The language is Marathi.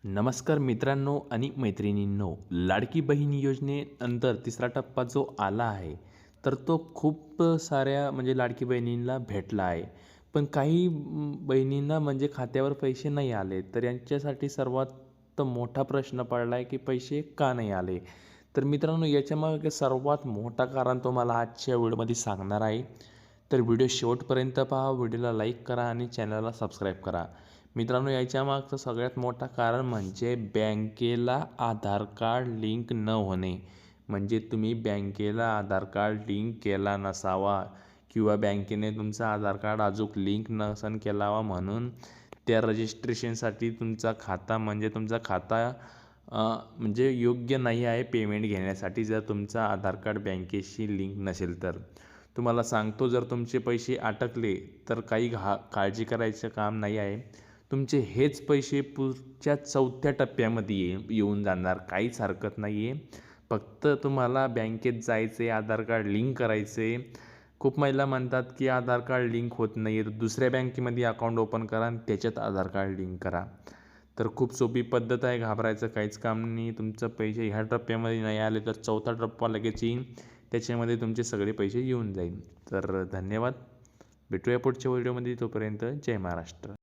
नमस्कार मित्रांनो आणि मैत्रिणींनो, लाडकी बहीण योजनेनंतर तिसरा टप्पा जो आला आहे, तर तो खूप साऱ्या म्हणजे लाडकी बहिणींना भेटला आहे. पण काही बहिणींना म्हणजे खात्यावर पैसे नाही आले, तर यांच्यासाठी सर्वात मोठा प्रश्न पडला आहे, की पैसे का नाही आले? तर मित्रांनो, याच्यामागे सर्वात मोठा कारण तुम्हाला आजच्या व्हिडिओमध्ये सांगणार आहे. तर व्हिडिओ शेवटपर्यंत पहा, व्हिडिओला लाईक करा आणि चॅनलला सबस्क्राईब करा. मित्रांनो, याच्या मागचं सगळ्यात मोठं कारण म्हणजे बँकेला आधार कार्ड लिंक न होणे. म्हणजे तुम्ही बँकेला आधार कार्ड लिंक केला नसावा किंवा बँकेने तुमचं आधार कार्ड अजून लिंक नसन केलावा, म्हणून त्या रजिस्ट्रेशनसाठी तुमचा खाता म्हणजे तुमचा खाता म्हणजे योग्य नाही आहे पेमेंट घेण्यासाठी, जर तुमचा आधार कार्ड बँकेशी लिंक नसेल तर. तुम्हाला सांगतो, जर तुमचे पैसे अटकले तर काही काळजी करायचं काम नाही आहे. तुमचे हेच पैसे पुढच्या 4थ्या टप्प्यामध्ये येऊन जाणार, काहीच हरकत नाही आहे. फक्त तुम्हाला बँकेत जायचं आहे, आधार कार्ड लिंक करायचं आहे. खूप महिला म्हणतात की आधार कार्ड लिंक होत नाही आहे, तर दुसऱ्या बँकेमध्ये अकाउंट ओपन करा आणि त्याच्यात आधार कार्ड लिंक करा. तर खूप सोपी पद्धत आहे, घाबरायचं काहीच काम नाही. तुमचं पैसे ह्या टप्प्यामध्ये नाही आले तर 4था टप्पा लगेच येईल, त्याच्यामध्ये तुमचे सगळे पैसे येऊन जाईल. तर धन्यवाद. भेटूया पुढच्या व्हिडिओमध्ये. तोपर्यंत जय महाराष्ट्र.